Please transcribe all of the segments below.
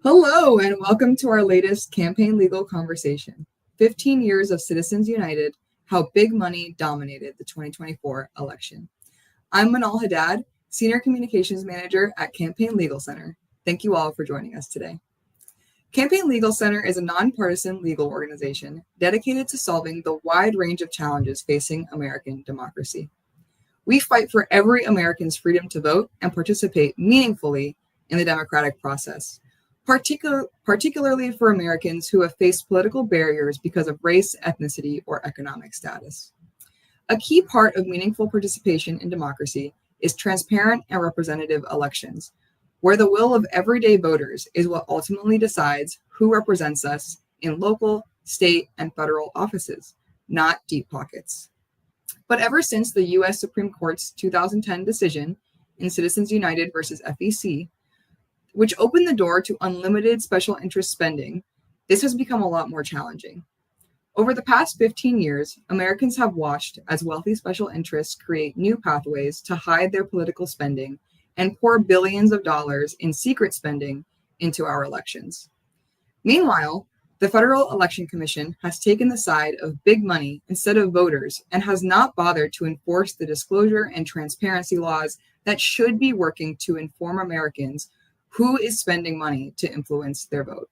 Hello, and welcome to our latest campaign legal conversation 15 Years of Citizens United, How Big Money Dominated the 2024 Election. I'm Manal Haddad, Senior Communications Manager at Campaign Legal Center. Thank you all for joining us today. Campaign Legal Center is a nonpartisan legal organization dedicated to solving the wide range of challenges facing American democracy. We fight for every American's freedom to vote and participate meaningfully in the democratic process, particularly for Americans who have faced political barriers because of race, ethnicity, or economic status. A key part of meaningful participation in democracy is transparent and representative elections, where the will of everyday voters is what ultimately decides who represents us in local, state, and federal offices, not deep pockets. But ever since the U.S. Supreme Court's 2010 decision in Citizens United versus FEC, which opened the door to unlimited special interest spending, this has become a lot more challenging. Over the past 15 years, Americans have watched as wealthy special interests create new pathways to hide their political spending and pour billions of dollars in secret spending into our elections. Meanwhile, the Federal Election Commission has taken the side of big money instead of voters and has not bothered to enforce the disclosure and transparency laws that should be working to inform Americans who is spending money to influence their vote.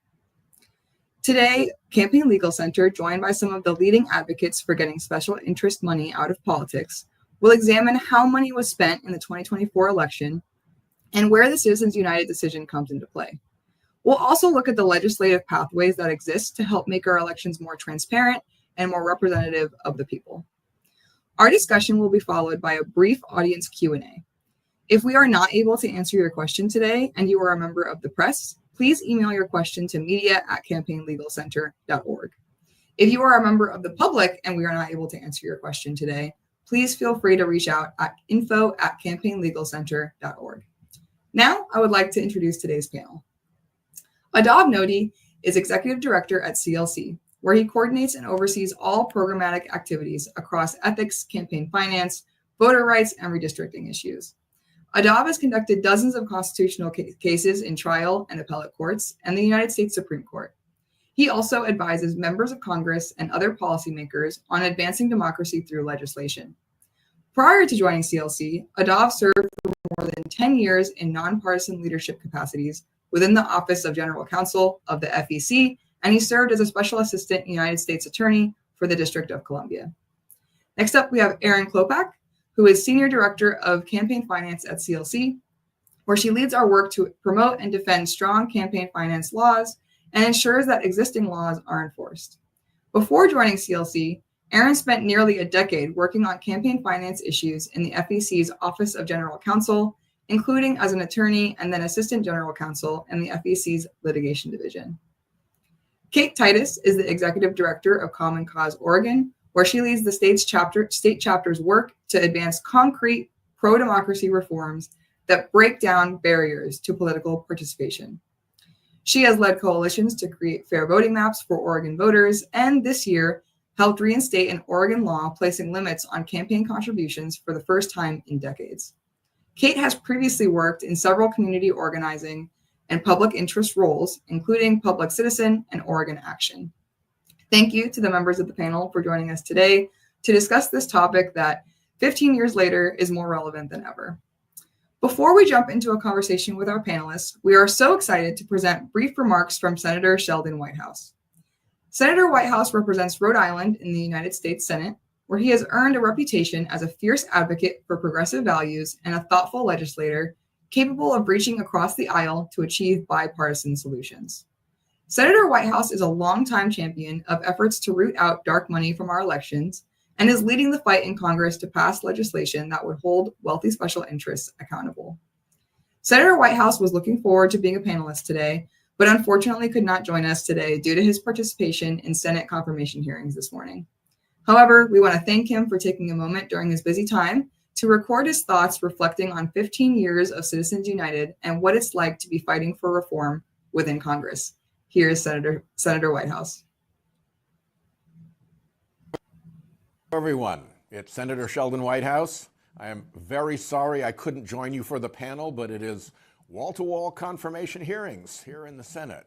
Today, Campaign Legal Center, joined by some of the leading advocates for getting special interest money out of politics, will examine how money was spent in the 2024 election and where the Citizens United decision comes into play. We'll also look at the legislative pathways that exist to help make our elections more transparent and more representative of the people. Our discussion will be followed by a brief audience Q&A. If we are not able to answer your question today and you are a member of the press, please email your question to media@campaignlegalcenter.org. If you are a member of the public and we are not able to answer your question today, please feel free to reach out at info@campaignlegalcenter.org. Now, I would like to introduce today's panel. Adav Nodi is Executive Director at CLC, where he coordinates and oversees all programmatic activities across ethics, campaign finance, voter rights, and redistricting issues. Adav has conducted dozens of constitutional cases in trial and appellate courts and the United States Supreme Court. He also advises members of Congress and other policymakers on advancing democracy through legislation. Prior to joining CLC, Adav served for more than 10 years in nonpartisan leadership capacities within the Office of General Counsel of the FEC, and he served as a Special Assistant United States Attorney for the District of Columbia. Next up, we have Erin Klopak, who is Senior Director of Campaign Finance at CLC, where she leads our work to promote and defend strong campaign finance laws and ensures that existing laws are enforced. Before joining CLC, Erin spent nearly a decade working on campaign finance issues in the FEC's Office of General Counsel, including as an attorney and then Assistant General Counsel in the FEC's Litigation Division. Kate Titus is the Executive Director of Common Cause Oregon, where she leads the state chapter's work to advance concrete pro-democracy reforms that break down barriers to political participation. She has led coalitions to create fair voting maps for Oregon voters, and this year helped reinstate an Oregon law placing limits on campaign contributions for the first time in decades. Kate has previously worked in several community organizing and public interest roles, including Public Citizen and Oregon Action. Thank you to the members of the panel for joining us today to discuss this topic that 15 years later is more relevant than ever. Before we jump into a conversation with our panelists, we are so excited to present brief remarks from Senator Sheldon Whitehouse. Senator Whitehouse represents Rhode Island in the United States Senate, where he has earned a reputation as a fierce advocate for progressive values and a thoughtful legislator capable of reaching across the aisle to achieve bipartisan solutions. Senator Whitehouse is a longtime champion of efforts to root out dark money from our elections and is leading the fight in Congress to pass legislation that would hold wealthy special interests accountable. Senator Whitehouse was looking forward to being a panelist today, but unfortunately could not join us today due to his participation in Senate confirmation hearings this morning. However, we want to thank him for taking a moment during his busy time to record his thoughts reflecting on 15 years of Citizens United and what it's like to be fighting for reform within Congress. Here's Senator Whitehouse. Everyone, it's Senator Sheldon Whitehouse. I am very sorry I couldn't join you for the panel, but it is wall-to-wall confirmation hearings here in the Senate.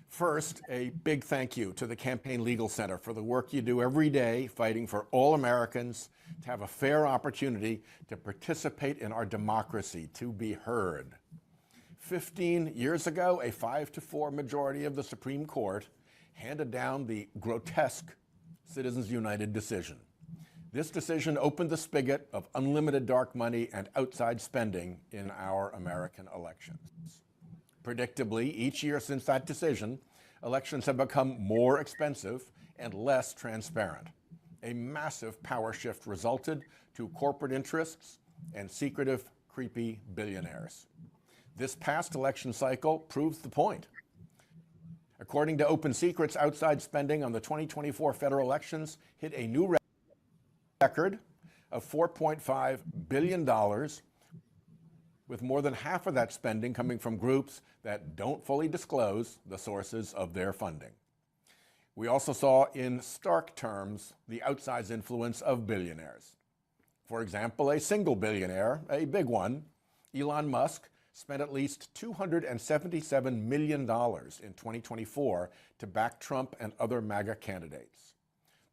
First, a big thank you to the Campaign Legal Center for the work you do every day fighting for all Americans to have a fair opportunity to participate in our democracy, to be heard. 15 years ago, a 5-4 majority of the Supreme Court handed down the grotesque Citizens United decision. This decision opened the spigot of unlimited dark money and outside spending in our American elections. Predictably, each year since that decision, elections have become more expensive and less transparent. A massive power shift resulted to corporate interests and secretive, creepy billionaires. This past election cycle proves the point. According to Open Secrets, outside spending on the 2024 federal elections hit a new record of $4.5 billion, with more than half of that spending coming from groups that don't fully disclose the sources of their funding. We also saw in stark terms the outsized influence of billionaires. For example, a single billionaire, a big one, Elon Musk, spent at least $277 million in 2024 to back Trump and other MAGA candidates.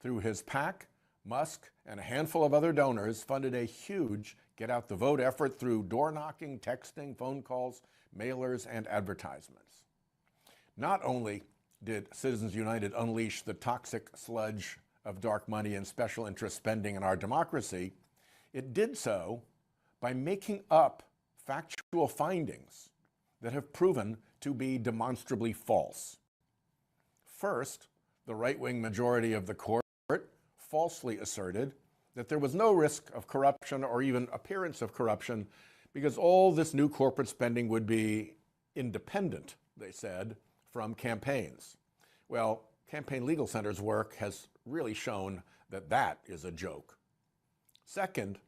Through his PAC, Musk and a handful of other donors funded a huge get-out-the-vote effort through door-knocking, texting, phone calls, mailers, and advertisements. Not only did Citizens United unleash the toxic sludge of dark money and special interest spending in our democracy, it did so by making up factual findings that have proven to be demonstrably false. First, the right-wing majority of the court falsely asserted that there was no risk of corruption or even appearance of corruption because all this new corporate spending would be independent, they said, from campaigns. Well, Campaign Legal Center's work has really shown that that is a joke. Second,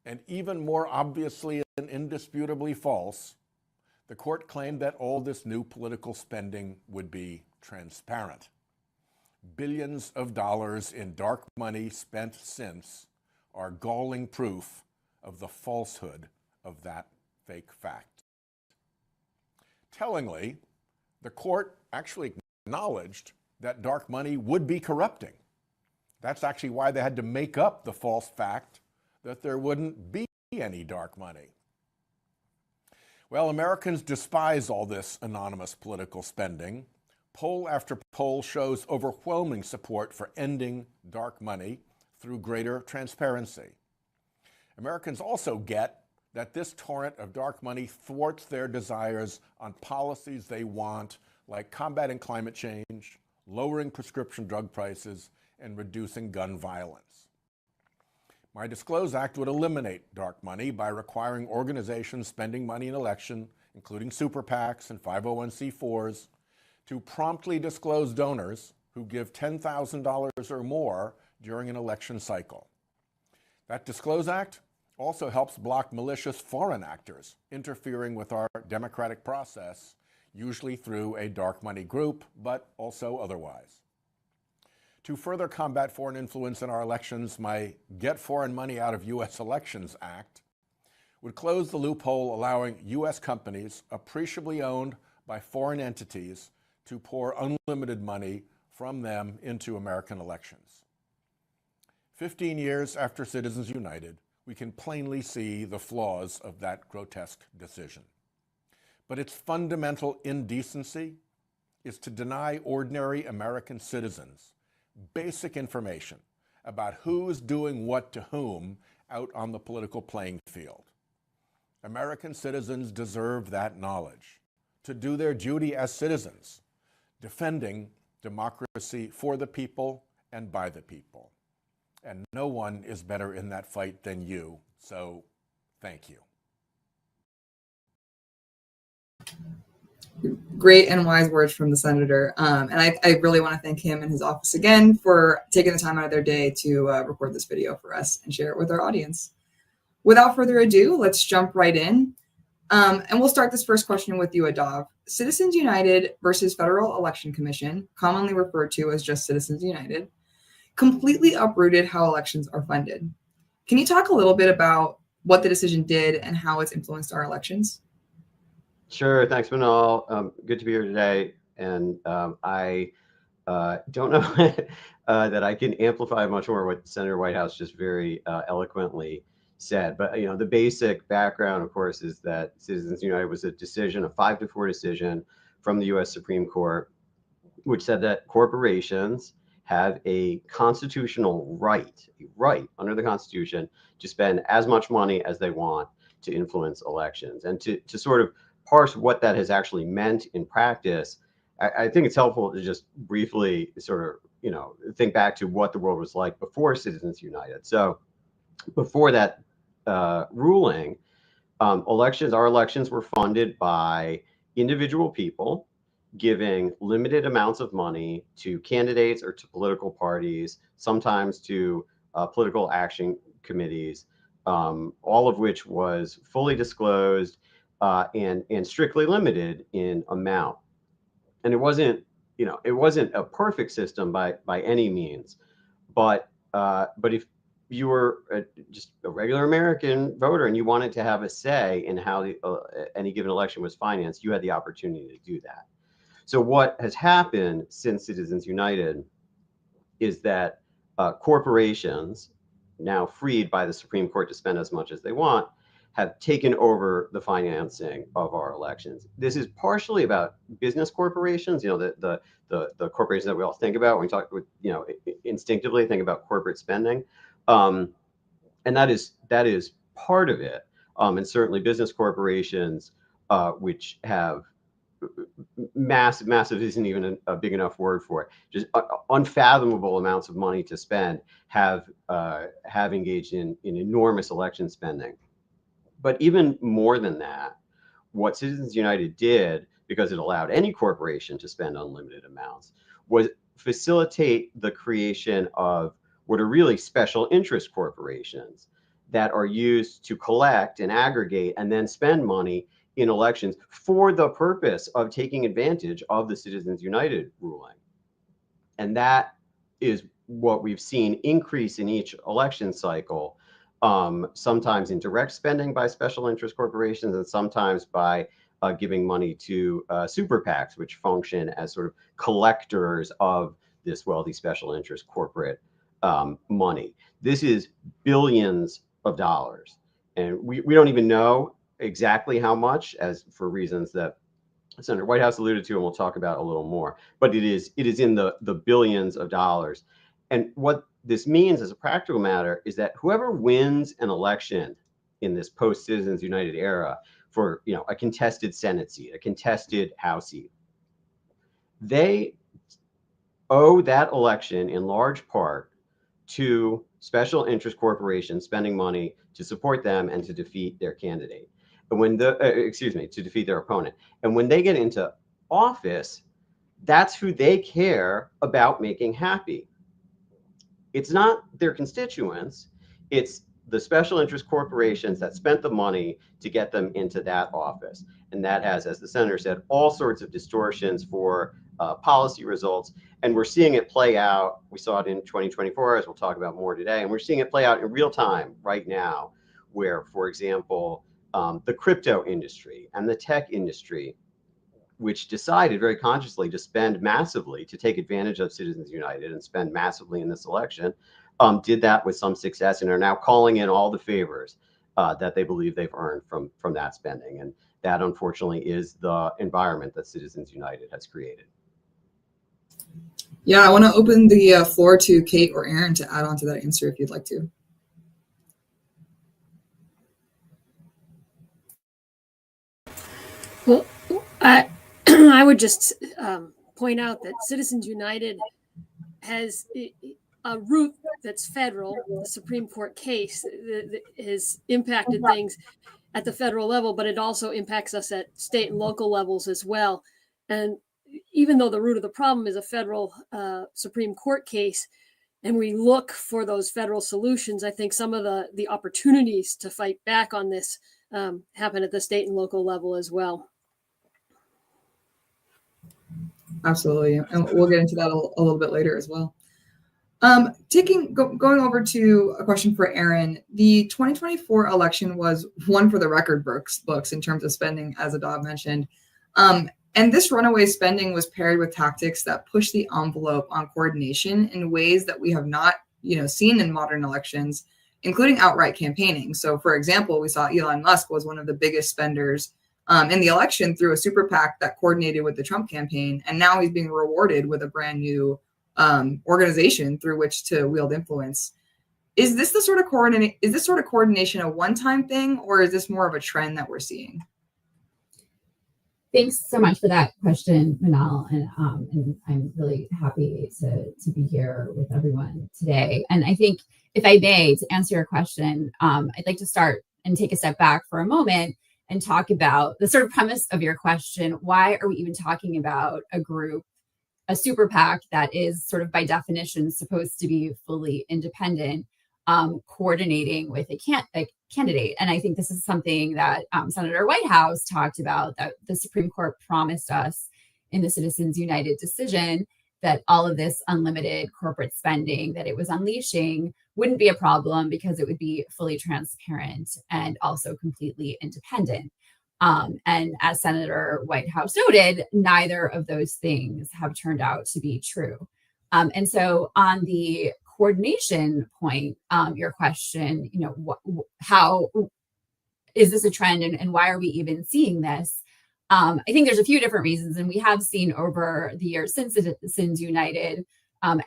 and even more obviously and indisputably false, the court claimed that all this new political spending would be transparent. Billions of dollars in dark money spent since are galling proof of the falsehood of that fake fact. Tellingly, the court actually acknowledged that dark money would be corrupting. That's actually why they had to make up the false fact that there wouldn't be any dark money. Well, Americans despise all this anonymous political spending. Poll after poll shows overwhelming support for ending dark money through greater transparency. Americans also get that this torrent of dark money thwarts their desires on policies they want, like combating climate change, lowering prescription drug prices, and reducing gun violence. My Disclose Act would eliminate dark money by requiring organizations spending money in election, including super PACs and 501c4s, to promptly disclose donors who give $10,000 or more during an election cycle. That Disclose Act also helps block malicious foreign actors interfering with our democratic process, usually through a dark money group, but also otherwise. To further combat foreign influence in our elections, my Get Foreign Money Out of U.S. Elections Act would close the loophole allowing U.S. companies appreciably owned by foreign entities to pour unlimited money from them into American elections. 15 years after Citizens United, we can plainly see the flaws of that grotesque decision. But its fundamental indecency is to deny ordinary American citizens basic information about who's doing what to whom out on the political playing field. American citizens deserve that knowledge to do their duty as citizens, defending democracy for the people and by the people. And no one is better in that fight than you, so thank you. Great and wise words from the senator. And I really want to thank him and his office again for taking the time out of their day to record this video for us and share it with our audience. Without further ado, let's jump right in. And we'll start this first question with you, Adav. Citizens United versus Federal Election Commission, commonly referred to as just Citizens United, completely uprooted how elections are funded. Can you talk a little bit about what the decision did and how it's influenced our elections? Sure. Thanks, Manal. Good to be here today. And I don't know that I can amplify much more what Senator Whitehouse just very eloquently said. But the basic background, of course, is that Citizens United was a 5-4 decision from the U.S. Supreme Court, which said that corporations have a constitutional right under the Constitution to spend as much money as they want to influence elections. And to sort of parse what that has actually meant in practice, I think it's helpful to just briefly sort of, think back to what the world was like before Citizens United. So before that ruling, our elections were funded by individual people giving limited amounts of money to candidates or to political parties, sometimes to political action committees, all of which was fully disclosed and strictly limited in amount. And it wasn't a perfect system by any means, but if you were just a regular American voter and you wanted to have a say in how any given election was financed, you had the opportunity to do that. So what has happened since Citizens United is that corporations, now freed by the Supreme Court to spend as much as they want, have taken over the financing of our elections. This is partially about business corporations, the corporations that we all think about when we talk, instinctively think about corporate spending, and that is part of it. And certainly business corporations, which have massive isn't even a big enough word for it, just unfathomable amounts of money to spend, have engaged in enormous election spending. But even more than that, what Citizens United did, because it allowed any corporation to spend unlimited amounts, was facilitate the creation of what are really special interest corporations that are used to collect and aggregate and then spend money in elections for the purpose of taking advantage of the Citizens United ruling. And that is what we've seen increase in each election cycle, sometimes in direct spending by special interest corporations and sometimes by giving money to super PACs, which function as sort of collectors of this wealthy special interest corporate money. This is billions of dollars. And we don't even know exactly how much, as for reasons that Senator Whitehouse alluded to, and we'll talk about a little more. But it is in the billions of dollars. And what this means as a practical matter is that whoever wins an election in this post-Citizens United era for a contested Senate seat, a contested House seat, they owe that election in large part to special interest corporations spending money to support them and to defeat their candidate. And when to defeat their opponent. And when they get into office, that's who they care about making happy. It's not their constituents, it's the special interest corporations that spent the money to get them into that office. And that has, as the senator said, all sorts of distortions for policy results. And we're seeing it play out. We saw it in 2024, as we'll talk about more today. And we're seeing it play out in real time right now, where, for example, the crypto industry and the tech industry, which decided very consciously to spend massively to take advantage of Citizens United and spend massively in this election, did that with some success and are now calling in all the favors that they believe they've earned from that spending. And that, unfortunately, is the environment that Citizens United has created. Yeah, I want to open the floor to Kate or Aaron to add on to that answer if you'd like to. Well, I would just point out that Citizens United has a root that's federal. The Supreme Court case that has impacted things at the federal level, but it also impacts us at state and local levels as well. And even though the root of the problem is a federal Supreme Court case, and we look for those federal solutions, I think some of the opportunities to fight back on this happen at the state and local level as well. Absolutely. And we'll get into that a little bit later as well. Going over to a question for Aaron, the 2024 election was one for the record books in terms of spending, as Adav mentioned. And this runaway spending was paired with tactics that push the envelope on coordination in ways that we have not, seen in modern elections, including outright campaigning. So, for example, we saw Elon Musk was one of the biggest spenders in the election through a super PAC that coordinated with the Trump campaign, and now he's being rewarded with a brand new organization through which to wield influence. Is this sort of coordination a one-time thing, or is this more of a trend that we're seeing? Thanks so much for that question, Manal, and I'm really happy to be here with everyone today. And I think, if I may, to answer your question, I'd like to start and take a step back for a moment and talk about the sort of premise of your question. Why are we even talking about a super PAC that is sort of by definition supposed to be fully independent, coordinating with a candidate? And I think this is something that Senator Whitehouse talked about, that the Supreme Court promised us in the Citizens United decision, that all of this unlimited corporate spending that it was unleashing wouldn't be a problem because it would be fully transparent and also completely independent. And as Senator Whitehouse noted, neither of those things have turned out to be true. And so on the coordination point, your question, how is this a trend, and why are we even seeing this? I think there's a few different reasons, and we have seen over the years since Citizens United,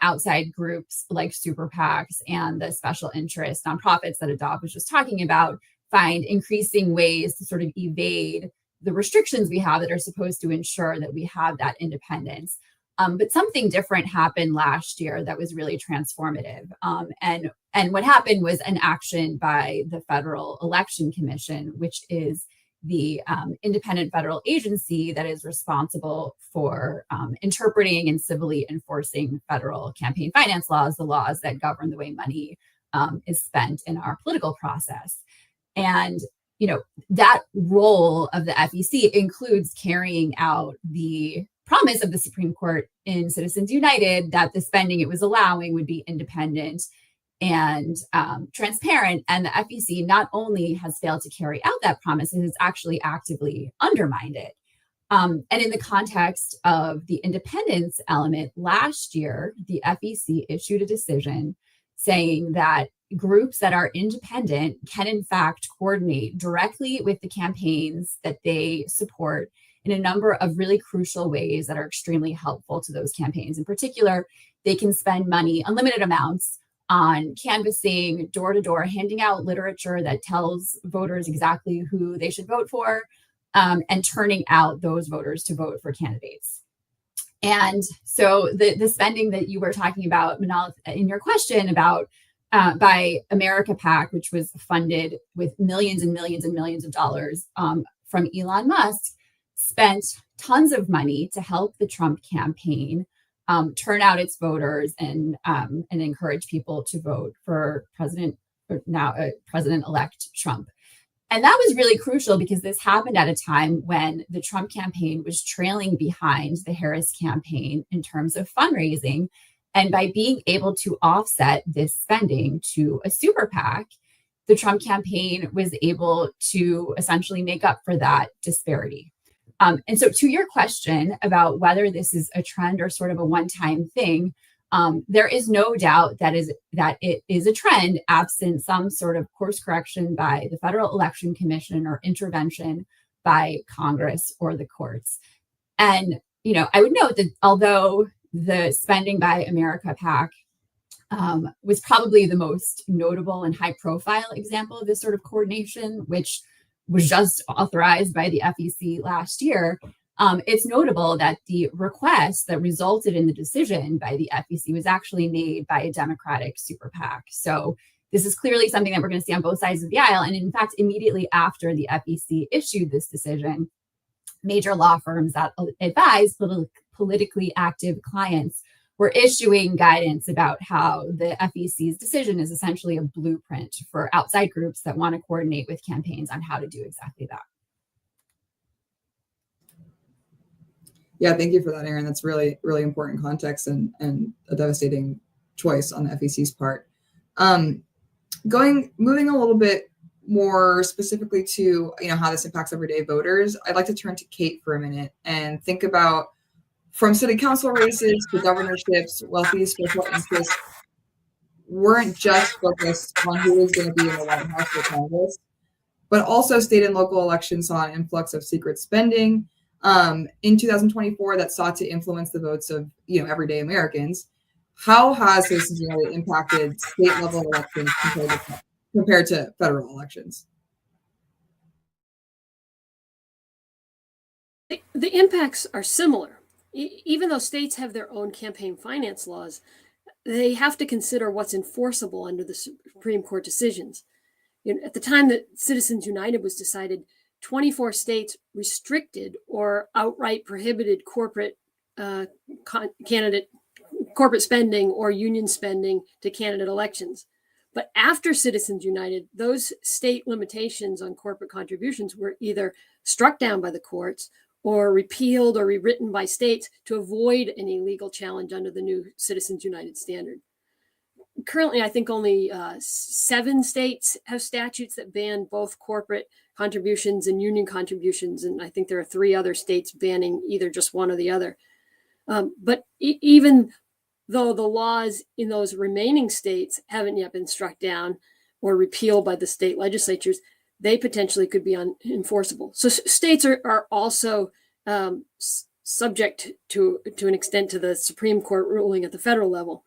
outside groups like super PACs and the special interest nonprofits that Adav was just talking about find increasing ways to sort of evade the restrictions we have that are supposed to ensure that we have that independence. But something different happened last year that was really transformative. And what happened was an action by the Federal Election Commission, which is the independent federal agency that is responsible for interpreting and civilly enforcing federal campaign finance laws, the laws that govern the way money is spent in our political process. And that role of the FEC includes carrying out the promise of the Supreme Court in Citizens United that the spending it was allowing would be independent and transparent. And the FEC not only has failed to carry out that promise, it has actually actively undermined it. And in the context of the independence element, last year, the FEC issued a decision saying that groups that are independent can in fact coordinate directly with the campaigns that they support in a number of really crucial ways that are extremely helpful to those campaigns. In particular, they can spend money, unlimited amounts, on canvassing door to door, handing out literature that tells voters exactly who they should vote for, and turning out those voters to vote for candidates. And so the spending that you were talking about, Manal, in your question about by America PAC, which was funded with millions and millions and millions of dollars from Elon Musk, spent tons of money to help the Trump campaign turn out its voters and encourage people to vote for President-elect Trump. And that was really crucial because this happened at a time when the Trump campaign was trailing behind the Harris campaign in terms of fundraising. And by being able to offset this spending to a super PAC, the Trump campaign was able to essentially make up for that disparity. And so to your question about whether this is a trend or sort of a one-time thing, there is no doubt that it is a trend absent some sort of course correction by the Federal Election Commission or intervention by Congress or the courts. And, I would note that although the spending by America PAC was probably the most notable and high profile example of this sort of coordination, which was just authorized by the FEC last year, it's notable that the request that resulted in the decision by the FEC was actually made by a Democratic super PAC. So this is clearly something that we're going to see on both sides of the aisle. And in fact, immediately after the FEC issued this decision, major law firms that advise politically active clients were issuing guidance about how the FEC's decision is essentially a blueprint for outside groups that want to coordinate with campaigns on how to do exactly that. Yeah, thank you for that, Aaron. That's really, really important context and a devastating choice on the FEC's part. Moving a little bit more specifically to how this impacts everyday voters, I'd like to turn to Kate for a minute and think about, from city council races to governorships, wealthy special interests weren't just focused on who was going to be in the White House or Congress, but also state and local elections saw an influx of secret spending in 2024 that sought to influence the votes of everyday Americans. How has this impacted state level elections compared to federal elections? The impacts are similar. Even though states have their own campaign finance laws, they have to consider what's enforceable under the Supreme Court decisions. At the time that Citizens United was decided, 24 states restricted or outright prohibited corporate spending or union spending to candidate elections. But after Citizens United, those state limitations on corporate contributions were either struck down by the courts or repealed or rewritten by states to avoid any legal challenge under the new Citizens United standard. Currently, I think only 7 states have statutes that ban both corporate contributions and union contributions, and I think there are 3 other states banning either just one or the other. But even though the laws in those remaining states haven't yet been struck down or repealed by the state legislatures, they potentially could be unenforceable. So states are also subject to an extent to the Supreme Court ruling at the federal level.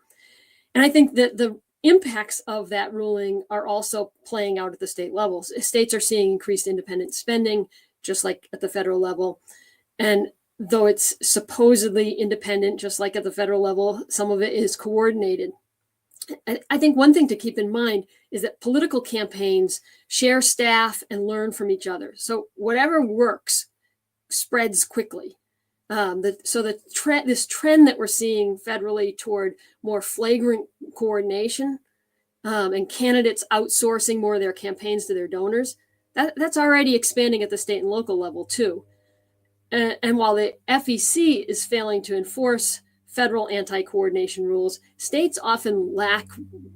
And I think that the impacts of that ruling are also playing out at the state levels. States are seeing increased independent spending, just like at the federal level. And though it's supposedly independent, just like at the federal level, some of it is coordinated. I think one thing to keep in mind is that political campaigns share staff and learn from each other. So whatever works spreads quickly. This trend that we're seeing federally toward more flagrant coordination and candidates outsourcing more of their campaigns to their donors, that's already expanding at the state and local level too. And while the FEC is failing to enforce federal anti-coordination rules, states often lack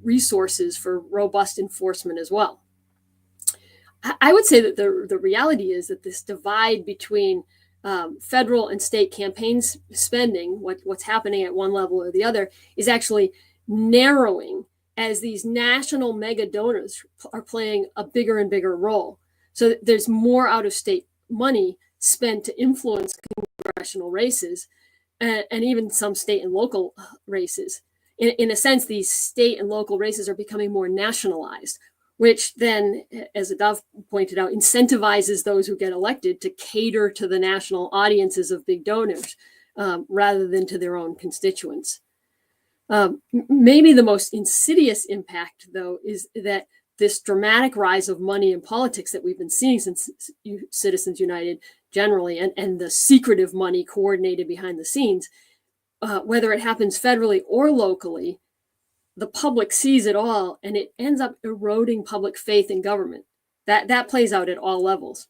resources for robust enforcement as well. I would say that the reality is that this divide between federal and state campaigns spending, what's happening at one level or the other, is actually narrowing as these national mega donors are playing a bigger and bigger role. So there's more out-of-state money spent to influence congressional races and even some state and local races. In a sense, these state and local races are becoming more nationalized, which then, as Adav pointed out, incentivizes those who get elected to cater to the national audiences of big donors rather than to their own constituents. Maybe the most insidious impact, though, is that this dramatic rise of money in politics that we've been seeing since Citizens United generally, and the secretive money coordinated behind the scenes, whether it happens federally or locally, the public sees it all, and it ends up eroding public faith in government. That plays out at all levels.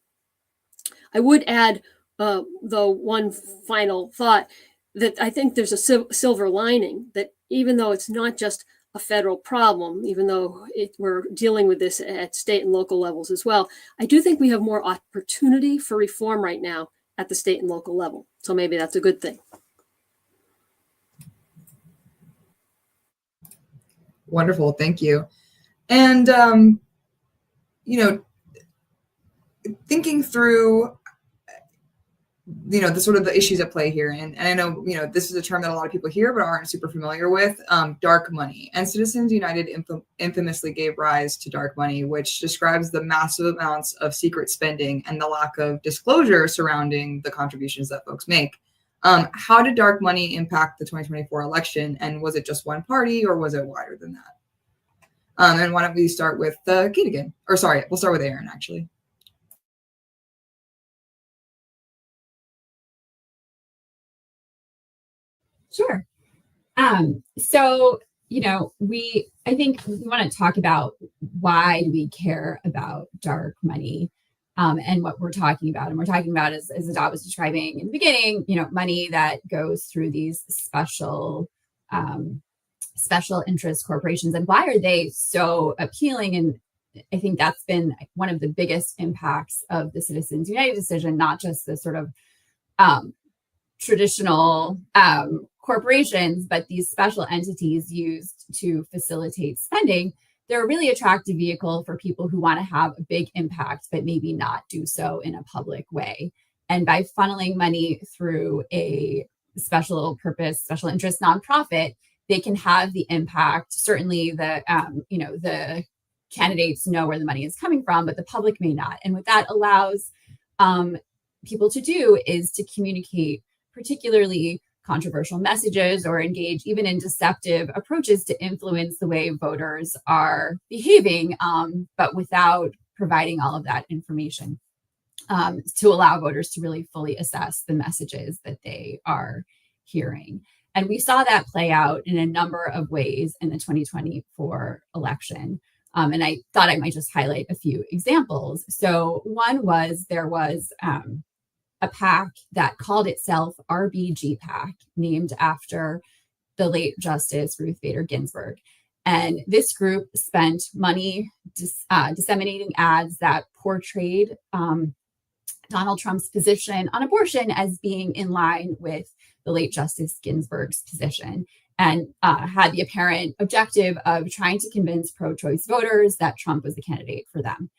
I would add, though, one final thought, that I think there's a silver lining, that even though it's not just a federal problem, even though we're dealing with this at state and local levels as well, I do think we have more opportunity for reform right now at the state and local level. So maybe that's a good thing. Wonderful, thank you. And thinking through the sort of the issues at play here, and I know this is a term that a lot of people hear but aren't super familiar with, dark money. And Citizens United infamously gave rise to dark money, which describes the massive amounts of secret spending and the lack of disclosure surrounding the contributions that folks make. How did dark money impact the 2024 election, and was it just one party or was it wider than that? And why don't we start with Kate again? Or sorry, we'll start with Aaron, actually. Sure. So, I think we want to talk about why we care about dark money and what we're talking about. And we're talking about, as Adav was describing in the beginning, money that goes through these special special interest corporations, and why are they so appealing? And I think that's been one of the biggest impacts of the Citizens United decision, not just the sort of traditional corporations, but these special entities used to facilitate spending. They're a really attractive vehicle for people who want to have a big impact, but maybe not do so in a public way. And by funneling money through a special purpose, special interest nonprofit, they can have the impact. Certainly the candidates know where the money is coming from, but the public may not. And what that allows people to do is to communicate particularly controversial messages or engage even in deceptive approaches to influence the way voters are behaving, but without providing all of that information to allow voters to really fully assess the messages that they are hearing. And we saw that play out in a number of ways in the 2024 election. And I thought I might just highlight a few examples. So one was there was a PAC that called itself RBG PAC, named after the late Justice Ruth Bader Ginsburg. And this group spent money disseminating ads that portrayed Donald Trump's position on abortion as being in line with the late Justice Ginsburg's position, and had the apparent objective of trying to convince pro-choice voters that Trump was the candidate for them.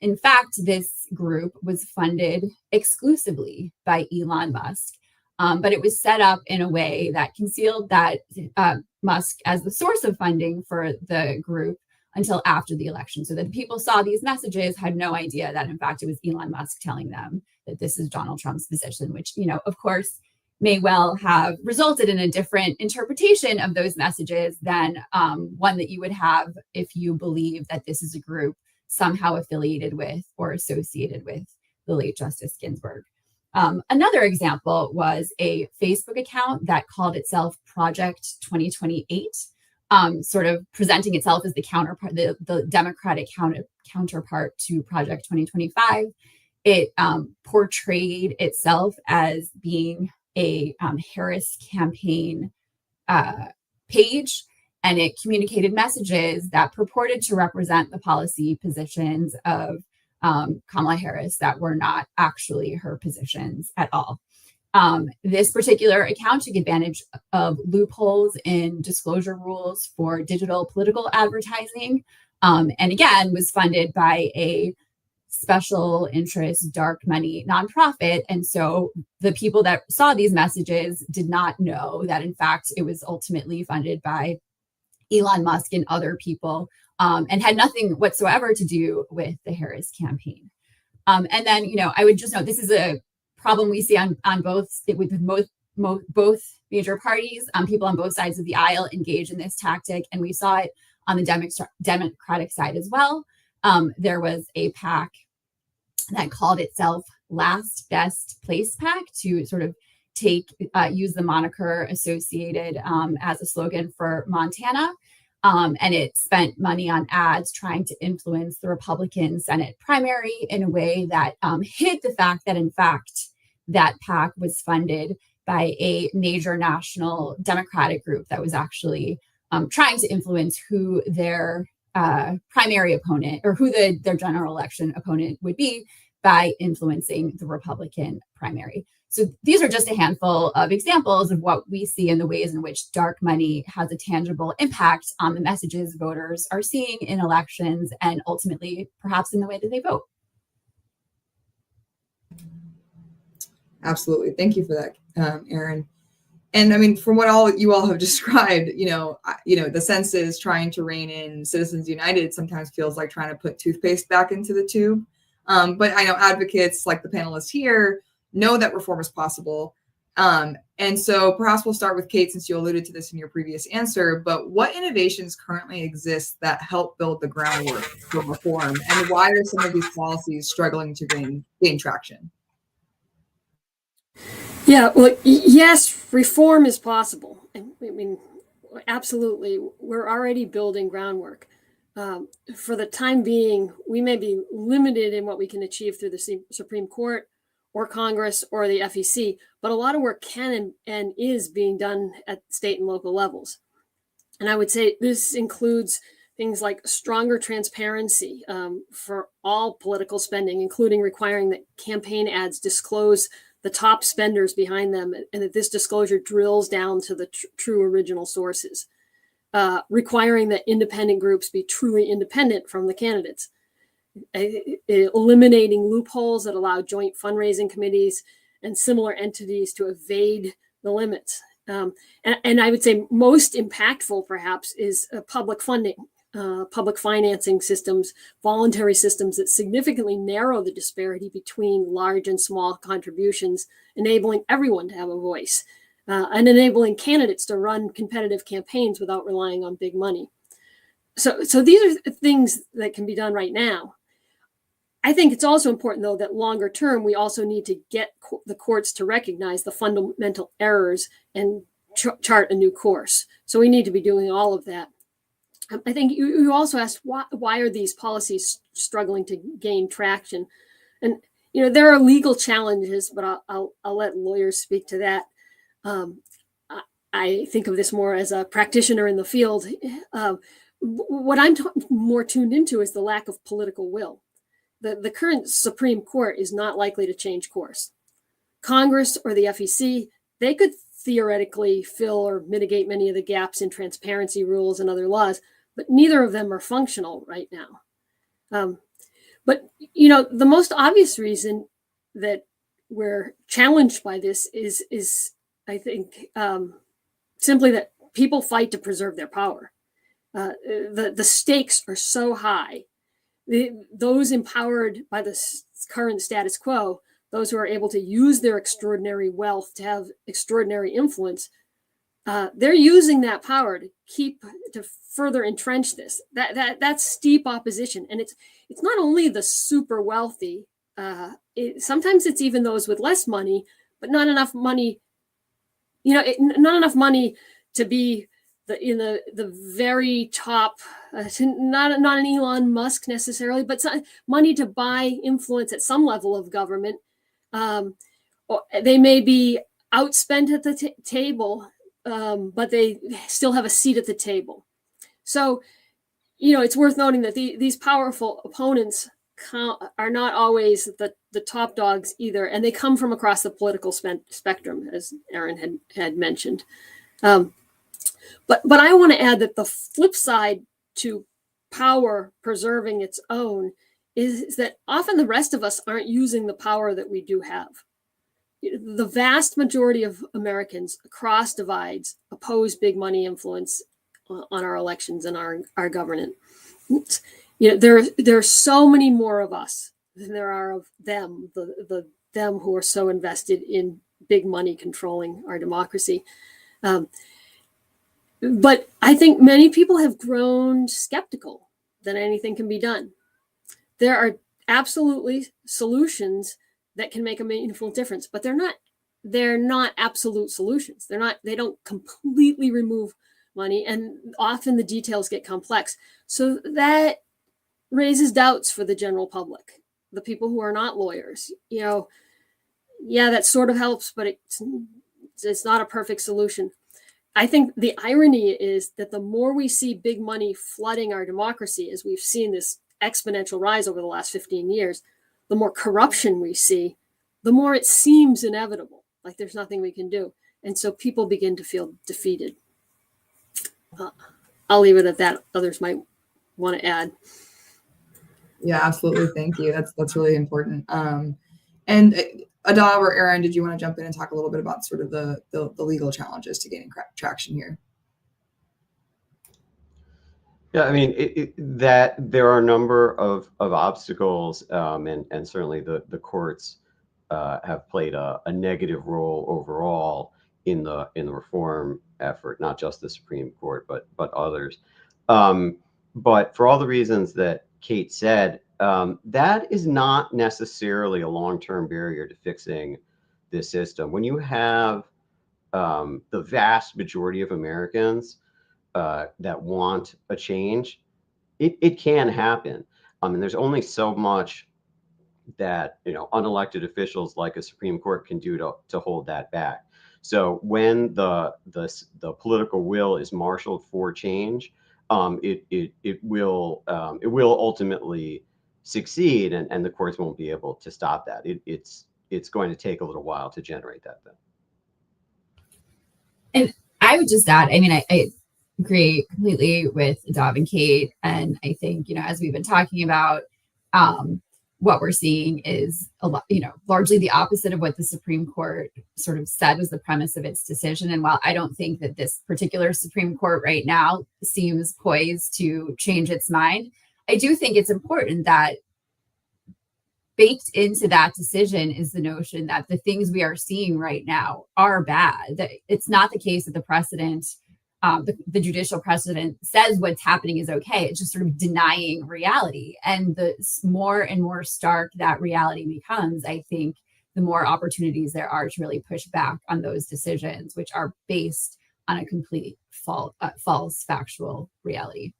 In fact, this group was funded exclusively by Elon Musk, but it was set up in a way that concealed that Musk as the source of funding for the group until after the election, so that people saw these messages, had no idea that in fact it was Elon Musk telling them that this is Donald Trump's position, which, of course, may well have resulted in a different interpretation of those messages than one that you would have if you believe that this is a group somehow affiliated with or associated with the late Justice Ginsburg. Another example was a Facebook account that called itself Project 2028, sort of presenting itself as the counterpart, the Democratic counterpart to Project 2025. It portrayed itself as being a Harris campaign page, and it communicated messages that purported to represent the policy positions of Kamala Harris that were not actually her positions at all. This particular account took advantage of loopholes in disclosure rules for digital political advertising, and again was funded by a special interest dark money nonprofit. And so the people that saw these messages did not know that in fact it was ultimately funded by Elon Musk and other people, and had nothing whatsoever to do with the Harris campaign. And then, I would just note this is a problem we see on both major parties. People on both sides of the aisle engage in this tactic, and we saw it on the Democratic side as well. There was a PAC that called itself Last Best Place PAC to sort of use the moniker associated as a slogan for Montana. And it spent money on ads trying to influence the Republican Senate primary in a way that hid the fact that, in fact, that PAC was funded by a major national Democratic group that was actually trying to influence who their primary opponent or who their general election opponent would be by influencing the Republican primary. So these are just a handful of examples of what we see in the ways in which dark money has a tangible impact on the messages voters are seeing in elections and ultimately perhaps in the way that they vote. Absolutely. Thank you for that, Erin. And I mean, from what you all have described, the sense is trying to rein in Citizens United sometimes feels like trying to put toothpaste back into the tube. But I know advocates like the panelists here know that reform is possible. And so perhaps we'll start with Kate, since you alluded to this in your previous answer, but what innovations currently exist that help build the groundwork for reform, and why are some of these policies struggling to gain traction? Yeah, well, yes, reform is possible. I mean, absolutely. We're already building groundwork. For the time being, we may be limited in what we can achieve through the Supreme Court or Congress or the FEC, but a lot of work can and is being done at state and local levels. And I would say this includes things like stronger transparency for all political spending, including requiring that campaign ads disclose the top spenders behind them, and that this disclosure drills down to the true original sources, requiring that independent groups be truly independent from the candidates, eliminating loopholes that allow joint fundraising committees and similar entities to evade the limits. And I would say most impactful, perhaps, is public funding, public financing systems, voluntary systems that significantly narrow the disparity between large and small contributions, enabling everyone to have a voice, and enabling candidates to run competitive campaigns without relying on big money. So these are things that can be done right now. I think it's also important, though, that longer term, we also need to get the courts to recognize the fundamental errors and chart a new course. So we need to be doing all of that. I think you also asked, why are these policies struggling to gain traction? And, there are legal challenges, but I'll let lawyers speak to that. I think of this more as a practitioner in the field. What I'm more tuned into is the lack of political will. The current Supreme Court is not likely to change course. Congress or the FEC, they could theoretically fill or mitigate many of the gaps in transparency rules and other laws, but neither of them are functional right now. But the most obvious reason that we're challenged by this is I think, simply that people fight to preserve their power. The stakes are so high. Those empowered by the current status quo, those who are able to use their extraordinary wealth to have extraordinary influence, they're using that power to further entrench this. That's steep opposition, and it's not only the super wealthy. Sometimes it's even those with less money, but not enough money. Not enough money to be in the very top, not an Elon Musk necessarily, but money to buy influence at some level of government. They may be outspent at the table, but they still have a seat at the table. So, it's worth noting that these powerful opponents are not always the top dogs either, and they come from across the political spectrum, as Aaron had mentioned. But I want to add that the flip side to power preserving its own is that often the rest of us aren't using the power that we do have. The vast majority of Americans across divides oppose big money influence on our elections and our governance. There are so many more of us than there are of them, them who are so invested in big money controlling our democracy. But I think many people have grown skeptical that anything can be done. There are absolutely solutions that can make a meaningful difference, but they're not absolute solutions. They don't completely remove money, and often the details get complex. So that raises doubts for the general public, the people who are not lawyers. Yeah, that sort of helps, but it's not a perfect solution. I think the irony is that the more we see big money flooding our democracy, as we've seen this exponential rise over the last 15 years, the more corruption we see, the more it seems inevitable, like there's nothing we can do. And so people begin to feel defeated. I'll leave it at that. Others might want to add. Yeah, absolutely. Thank you. That's really important. And Adav or Aaron, did you want to jump in and talk a little bit about sort of the legal challenges to gaining traction here? Yeah, I mean, that there are a number of obstacles, and certainly the courts have played a negative role overall in the reform effort, not just the Supreme Court, but others. But for all the reasons that Kate said, that is not necessarily a long-term barrier to fixing this system. When you have the vast majority of Americans that want a change, it can happen. And there's only so much that unelected officials like a Supreme Court can do to hold that back. So when the political will is marshaled for change, it will ultimately succeed, and the courts won't be able to stop that. It's going to take a little while to generate that thing. And I would just add, I mean, I agree completely with Adob and Kate. And I think, as we've been talking about, what we're seeing is a lot, largely the opposite of what the Supreme Court sort of said was the premise of its decision. And while I don't think that this particular Supreme Court right now seems poised to change its mind, I do think it's important that baked into that decision is the notion that the things we are seeing right now are bad. That it's not the case that the precedent, the judicial precedent says what's happening is okay. It's just sort of denying reality. And the more and more stark that reality becomes, I think the more opportunities there are to really push back on those decisions, which are based on a complete false factual reality.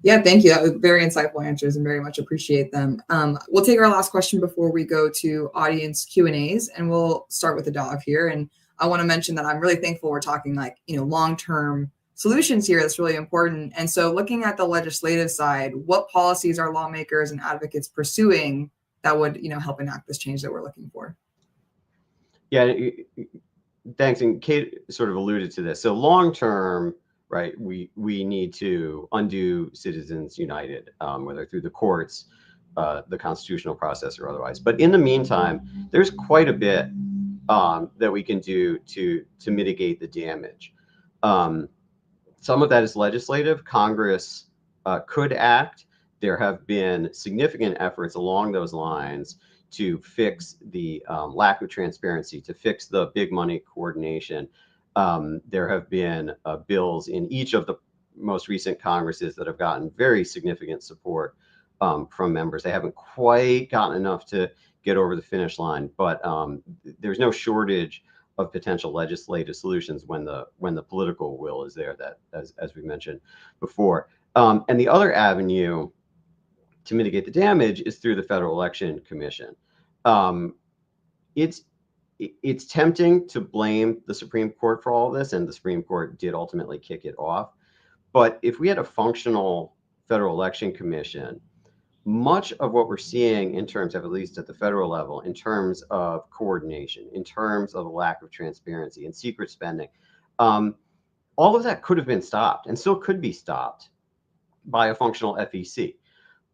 Yeah, thank you. That was very insightful answers and very much appreciate them. We'll take our last question before we go to audience Q&As, and we'll start with Adob here. And I want to mention that I'm really thankful we're talking long-term solutions here. That's really important. And so looking at the legislative side, what policies are lawmakers and advocates pursuing that would, help enact this change that we're looking for? Yeah, thanks. And Kate sort of alluded to this. So long-term, right, we need to undo Citizens United, whether through the courts, the constitutional process, or otherwise. But in the meantime, there's quite a bit that we can do to mitigate the damage. Some of that is legislative. Congress could act. There have been significant efforts along those lines to fix the lack of transparency, to fix the big money coordination. There have been bills in each of the most recent Congresses that have gotten very significant support from members. They haven't quite gotten enough to get over the finish line, but there's no shortage of potential legislative solutions when the political will is there, that as we mentioned before. And the other avenue to mitigate the damage is through the Federal Election Commission. It's tempting to blame the Supreme Court for all of this, and the Supreme Court did ultimately kick it off. But if we had a functional Federal Election Commission, much of what we're seeing in terms of, at least at the federal level, in terms of coordination, in terms of a lack of transparency and secret spending, all of that could have been stopped and still could be stopped by a functional FEC.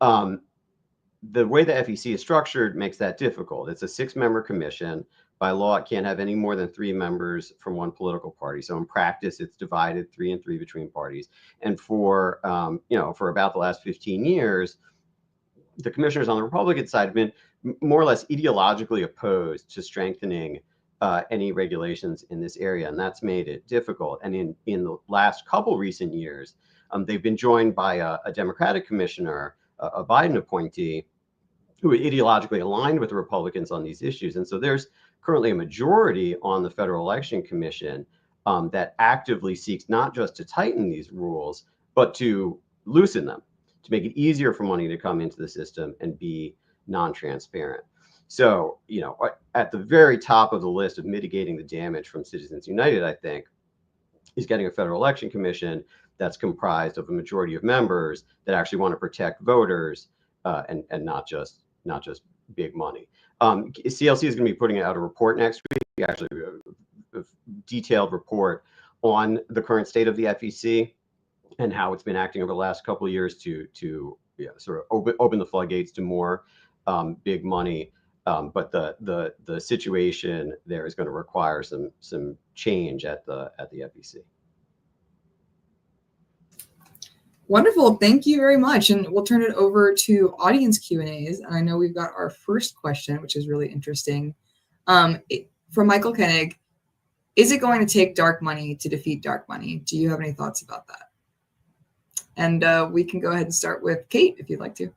The way the FEC is structured makes that difficult. It's a 6-member commission. By law, it can't have any more than 3 members from one political party. So in practice, it's divided 3 and 3 between parties. And for about the last 15 years, the commissioners on the Republican side have been more or less ideologically opposed to strengthening any regulations in this area, and that's made it difficult. And in the last couple recent years, they've been joined by a Democratic commissioner, a Biden appointee, who ideologically aligned with the Republicans on these issues. And so there's currently a majority on the Federal Election Commission that actively seeks not just to tighten these rules, but to loosen them, to make it easier for money to come into the system and be non-transparent. So, at the very top of the list of mitigating the damage from Citizens United, I think, is getting a Federal Election Commission that's comprised of a majority of members that actually want to protect voters and not just big money. CLC is going to be putting out a report next week, actually a detailed report on the current state of the FEC and how it's been acting over the last couple of years to sort of open the floodgates to more big money. But the situation there is going to require some change at the FEC. Wonderful. Thank you very much. And we'll turn it over to audience Q&As. And I know we've got our first question, which is really interesting. From Michael Koenig, is it going to take dark money to defeat dark money? Do you have any thoughts about that? And we can go ahead and start with Kate, if you'd like to.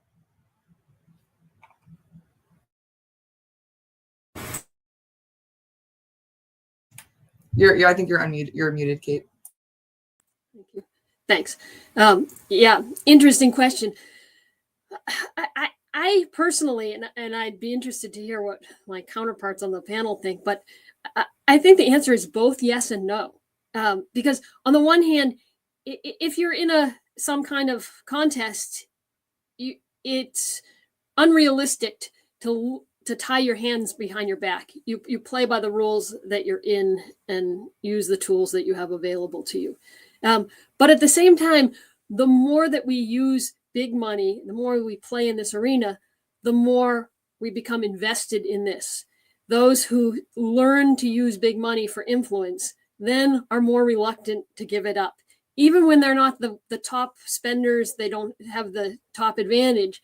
I think you're unmuted. You're muted, Kate. Thank you. Thanks. Yeah, interesting question. I personally, and I'd be interested to hear what my counterparts on the panel think, but I think the answer is both yes and no. Because on the one hand, if you're in some kind of contest, it's unrealistic to tie your hands behind your back. You play by the rules that you're in and use the tools that you have available to you. But at the same time, the more that we use big money, the more we play in this arena, the more we become invested in this. Those who learn to use big money for influence then are more reluctant to give it up. Even when they're not the top spenders, they don't have the top advantage.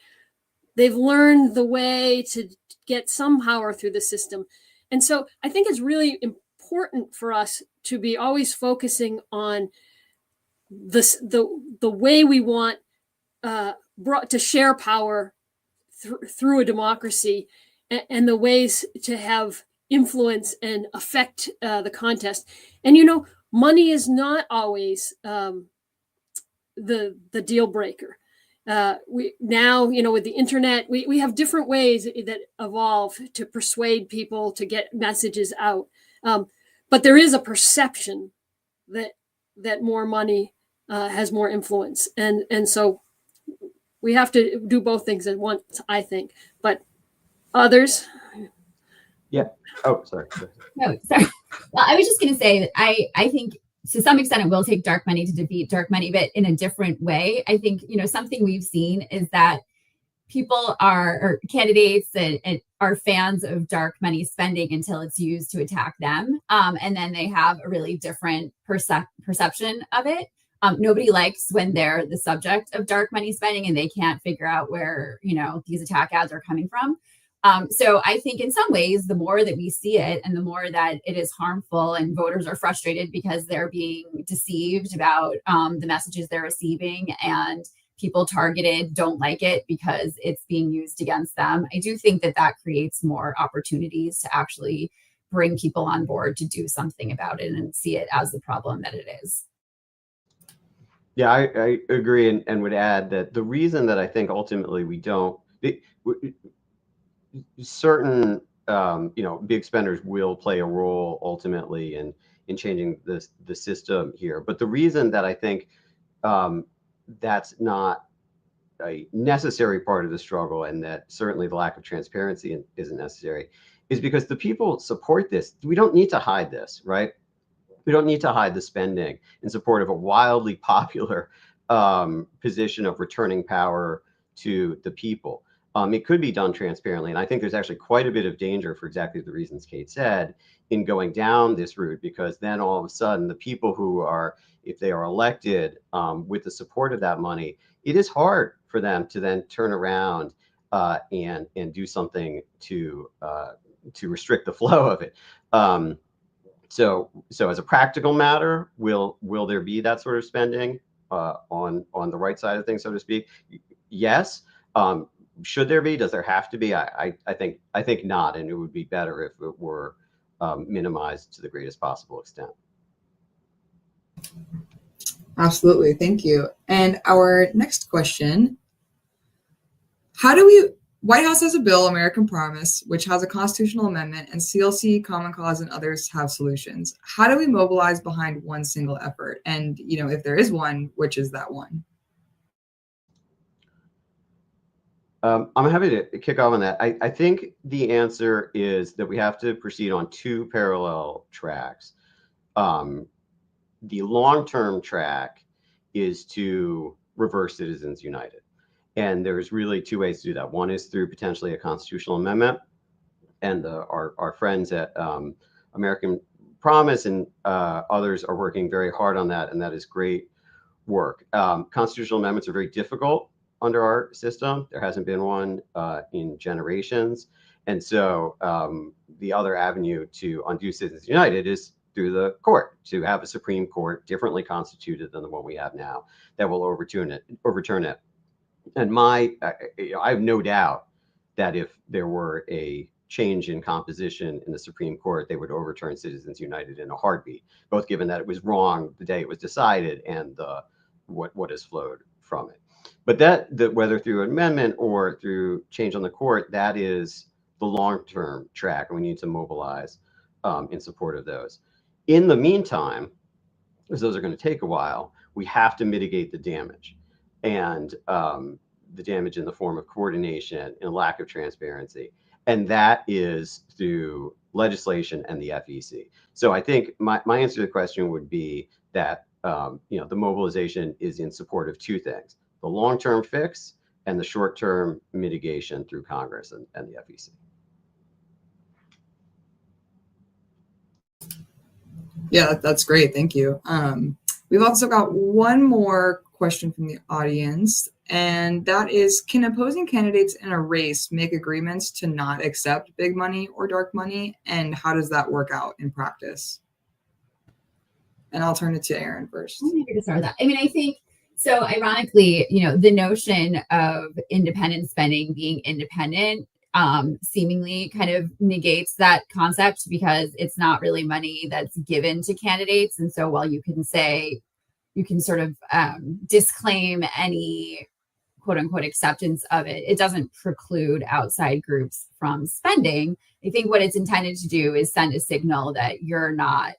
They've learned the way to get some power through the system. And so I think it's really important for us to be always focusing on the way we want brought to share power through a democracy, and the ways to have influence and affect the contest. And money is not always the deal breaker. We now, with the internet, we have different ways that evolve to persuade people to get messages out. But there is a perception that more money has more influence, and so we have to do both things at once, I think. But others? Yeah. Oh, sorry. No, sorry. Well, I was just going to say that I think to some extent it will take dark money to defeat dark money, but in a different way. I think, something we've seen is that people or candidates and are fans of dark money spending until it's used to attack them. And then they have a really different perception of it. Nobody likes when they're the subject of dark money spending and they can't figure out where, these attack ads are coming from. So I think in some ways, the more that we see it and the more that it is harmful and voters are frustrated because they're being deceived about the messages they're receiving, and people targeted don't like it because it's being used against them. I do think that creates more opportunities to actually bring people on board to do something about it and see it as the problem that it is. Yeah, I agree, and would add that the reason that I think ultimately we don't, certain big spenders will play a role ultimately in changing the system here. But the reason that I think that's not a necessary part of the struggle, and that certainly the lack of transparency isn't necessary, is because the people support this. We don't need to hide this, right? We don't need to hide the spending in support of a wildly popular position of returning power to the people. It could be done transparently. And I think there's actually quite a bit of danger, for exactly the reasons Kate said, in going down this route, because then all of a sudden the people who are, if they are elected with the support of that money, it is hard for them to then turn around and do something to restrict the flow of it. So as a practical matter, will there be that sort of spending on the right side of things, so to speak? Yes. Should there be? Does there have to be? I think not, and it would be better if it were minimized to the greatest possible extent. Absolutely, thank you. And our next question: White House has a bill, American Promise, which has a constitutional amendment, and CLC, Common Cause, and others have solutions. How do we mobilize behind one single effort? And, if there is one, which is that one? I'm happy to kick off on that. I think the answer is that we have to proceed on two parallel tracks. The long-term track is to reverse Citizens United. And there's really two ways to do that. One is through potentially a constitutional amendment. And our friends at American Promise and others are working very hard on that. And that is great work. Constitutional amendments are very difficult under our system. There hasn't been one in generations. And so the other avenue to undo Citizens United is through the court, to have a Supreme Court differently constituted than the one we have now that will overturn it. And I have no doubt that if there were a change in composition in the Supreme Court, they would overturn Citizens United in a heartbeat, both given that it was wrong the day it was decided and what has flowed from it. But that whether through amendment or through change on the court, that is the long-term track, and we need to mobilize in support of those. In the meantime, because those are going to take a while, we have to mitigate the damage, and the damage in the form of coordination and lack of transparency, and that is through legislation and the FEC. So I think my answer to the question would be that the mobilization is in support of two things: the long-term fix and the short-term mitigation through Congress and the FEC. Yeah, that's great. Thank you. We've also got one more question from the audience, and that is, can opposing candidates in a race make agreements to not accept big money or dark money? And how does that work out in practice? And I'll turn it to Aaron first. I'm happy to start with that. I mean, I think, so ironically, the notion of independent spending being independent seemingly kind of negates that concept, because it's not really money that's given to candidates. And so while you can say, you can sort of disclaim any quote unquote acceptance of it, it doesn't preclude outside groups from spending. I think what it's intended to do is send a signal that you're not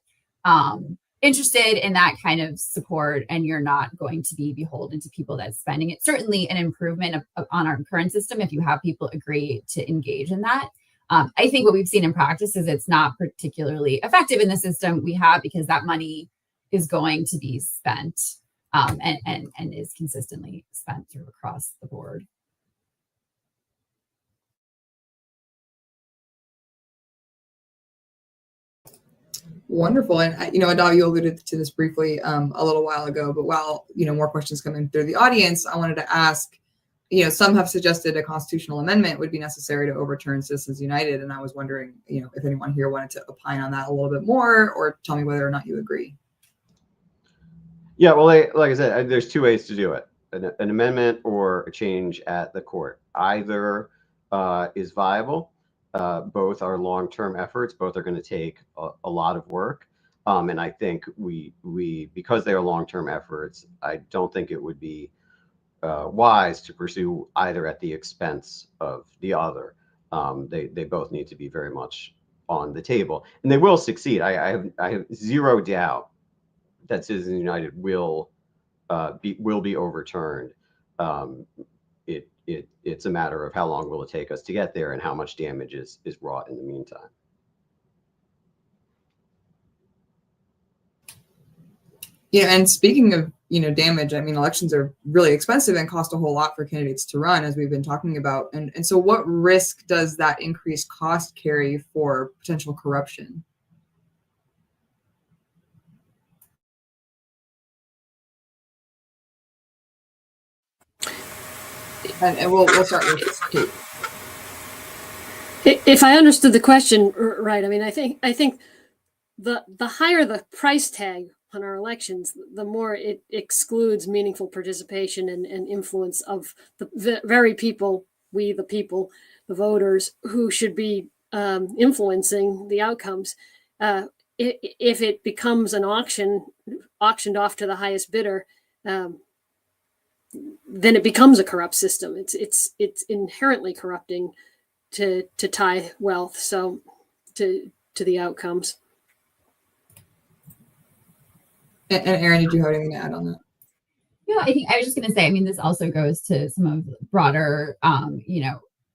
interested in that kind of support, and you're not going to be beholden to people that's spending. It's certainly an improvement on our current system if you have people agree to engage in that. I think what we've seen in practice is it's not particularly effective in the system we have, because that money is going to be spent and is consistently spent through across the board. Wonderful. And, Adav, you alluded to this briefly a little while ago, but while, more questions coming through the audience, I wanted to ask, some have suggested a constitutional amendment would be necessary to overturn Citizens United. And I was wondering, if anyone here wanted to opine on that a little bit more, or tell me whether or not you agree. Yeah, well, like I said, there's two ways to do it: an amendment or a change at the court. Either is viable. Both are long-term efforts. Both are going to take a lot of work. And I think we because they are long-term efforts, I don't think it would be wise to pursue either at the expense of the other. They both need to be very much on the table, and they will succeed. I have zero doubt that Citizens United will be overturned. It's a matter of how long will it take us to get there, and how much damage is wrought in the meantime. And speaking of, damage, I mean, elections are really expensive and cost a whole lot for candidates to run, as we've been talking about. And so what risk does that increased cost carry for potential corruption? And we'll start with Kate. If I understood the question right, I mean, I think the higher the price tag on our elections, the more it excludes meaningful participation and influence of the very people, the people, the voters, who should be influencing the outcomes. If it becomes an auctioned off to the highest bidder, then it becomes a corrupt system. It's inherently corrupting to tie wealth to the outcomes. And Aaron, did you have anything to add on that? No, I think I was just going to say, I mean, this also goes to some of the broader,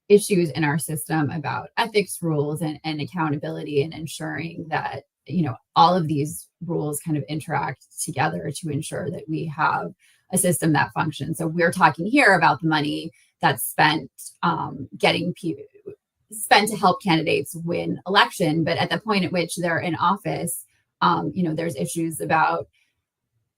issues in our system about ethics rules and accountability, and ensuring that, all of these rules kind of interact together to ensure that we have a system that functions. So we're talking here about the money that's spent spent to help candidates win election, but at the point at which they're in office, there's issues about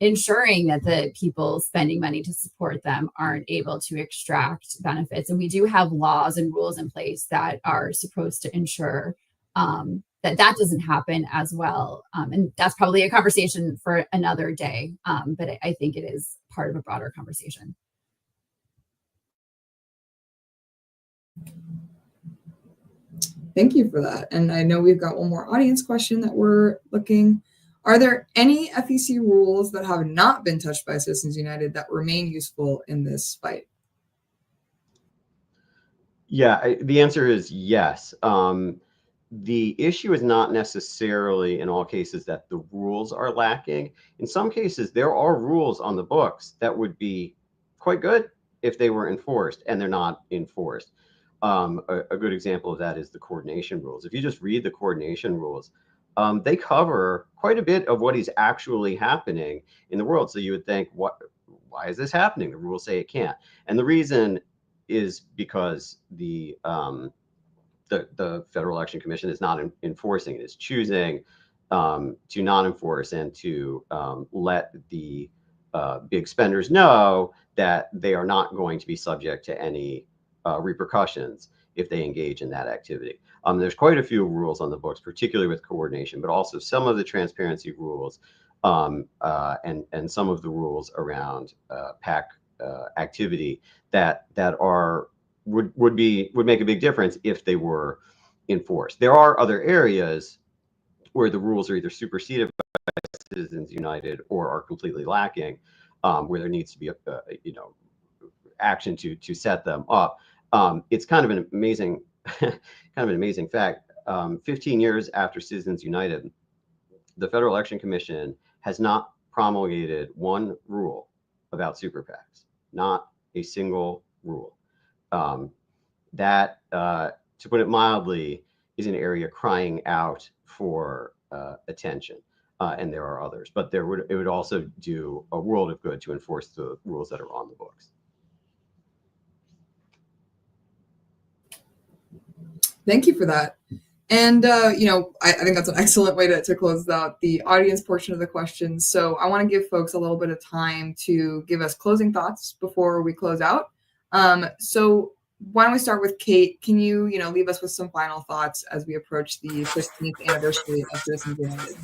ensuring that the people spending money to support them aren't able to extract benefits. And we do have laws and rules in place that are supposed to ensure that doesn't happen as well. And that's probably a conversation for another day. But I think it is part of a broader conversation. Thank you for that. And I know we've got one more audience question that we're looking. Are there any FEC rules that have not been touched by Citizens United that remain useful in this fight? Yeah, the answer is yes. The issue is not necessarily in all cases that the rules are lacking. In some cases, there are rules on the books that would be quite good if they were enforced, and they're not enforced. A good example of that is the coordination rules. If you just read the coordination rules, they cover quite a bit of what is actually happening in the world. So you would think, why is this happening? The rules say it can't. And the reason is because the Federal Election Commission is not enforcing it. It's choosing to not enforce and to let the big spenders know that they are not going to be subject to any repercussions if they engage in that activity. There's quite a few rules on the books, particularly with coordination, but also some of the transparency rules and some of the rules around PAC activity that would make a big difference if they were enforced. There are other areas where the rules are either superseded by Citizens United or are completely lacking, where there needs to be action to set them up. It's kind of an amazing fact. 15 years after Citizens United, the Federal Election Commission has not promulgated one rule about super PACs, not a single rule. That, to put it mildly, is an area crying out for attention. And there are others, but it would also do a world of good to enforce the rules that are on the books. Thank you for that. And, I think that's an excellent way to close out the audience portion of the questions. So I want to give folks a little bit of time to give us closing thoughts before we close out. So why don't we start with Kate? Can you, leave us with some final thoughts as we approach the 15th anniversary of Citizens United?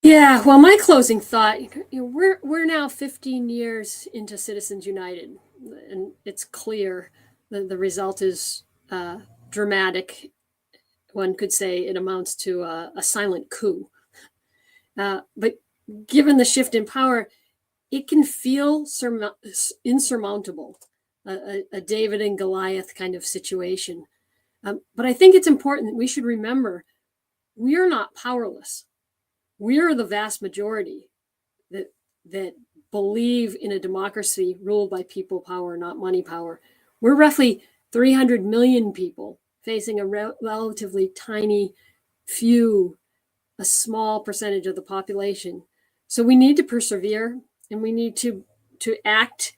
Yeah, well, my closing thought, we're now 15 years into Citizens United, and it's clear that the result is dramatic. One could say it amounts to a silent coup. But given the shift in power, it can feel insurmountable, a David and Goliath kind of situation. But I think it's important that we should remember we are not powerless. We are the vast majority that believe in a democracy ruled by people power, not money power. We're roughly 300 million people facing a relatively tiny few, a small percentage of the population. So we need to persevere, and we need to act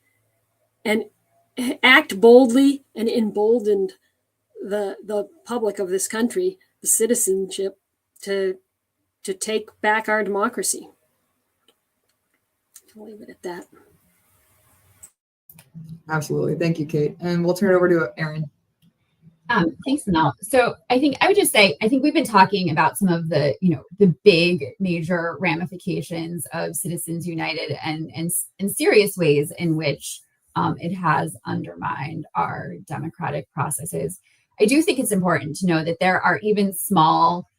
boldly and embolden the public of this country, the citizenship, to take back our democracy. I'll leave it at that. Absolutely. Thank you, Kate. And we'll turn it over to Erin. Thanks, Manal. So I think I would just say, I think we've been talking about some of the, the big major ramifications of Citizens United and in serious ways in which it has undermined our democratic processes. I do think it's important to know that there are even small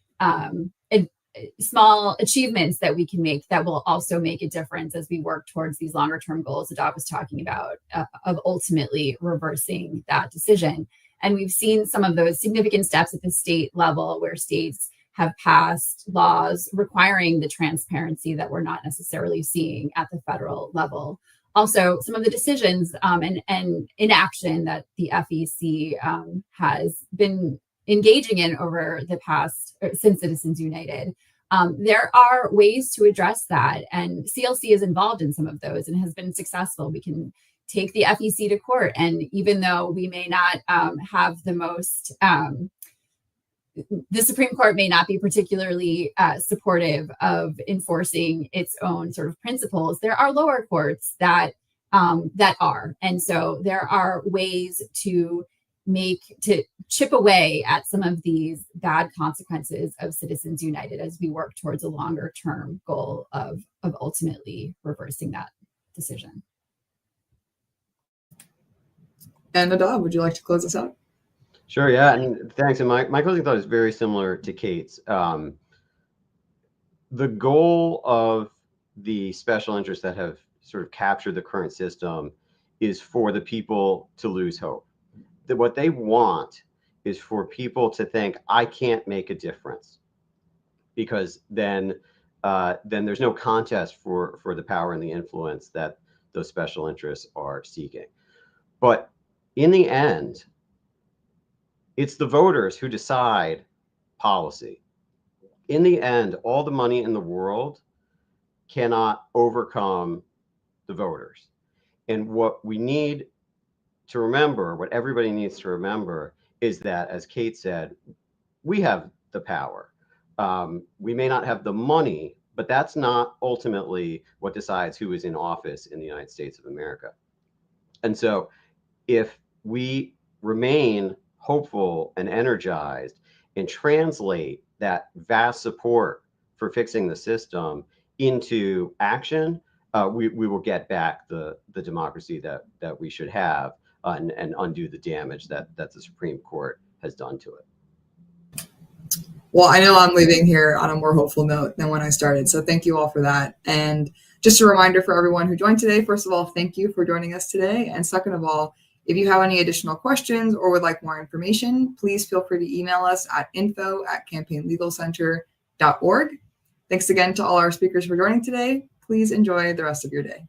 achievements that we can make that will also make a difference as we work towards these longer term goals that Doc was talking about of ultimately reversing that decision. And we've seen some of those significant steps at the state level where states have passed laws requiring the transparency that we're not necessarily seeing at the federal level. Also, some of the decisions and inaction that the FEC has been engaging in over the past, since Citizens United. There are ways to address that, and CLC is involved in some of those and has been successful. We can take the FEC to court, and even though we may not have the most, the Supreme Court may not be particularly supportive of enforcing its own sort of principles, there are lower courts that are, and so there are ways to chip away at some of these bad consequences of Citizens United as we work towards a longer term goal of ultimately reversing that decision. And Nadav, would you like to close us out? Sure, yeah, and thanks. And my closing thought is very similar to Kate's. the goal of the special interests that have sort of captured the current system is for the people to lose hope. That what they want is for people to think, I can't make a difference, because then there's no contest for the power and the influence that those special interests are seeking. But in the end, it's the voters who decide policy. In the end, all the money in the world cannot overcome the voters. And what we need to remember, what everybody needs to remember, is that, as Kate said, we have the power. We may not have the money, but that's not ultimately what decides who is in office in the United States of America. And so if we remain hopeful and energized and translate that vast support for fixing the system into action, we will get back the democracy that we should have, and undo the damage that the Supreme Court has done to it. Well, I know I'm leaving here on a more hopeful note than when I started. So thank you all for that. And just a reminder for everyone who joined today, first of all, thank you for joining us today. And second of all, if you have any additional questions or would like more information, please feel free to email us at info@campaignlegalcenter.org. Thanks again to all our speakers for joining today. Please enjoy the rest of your day.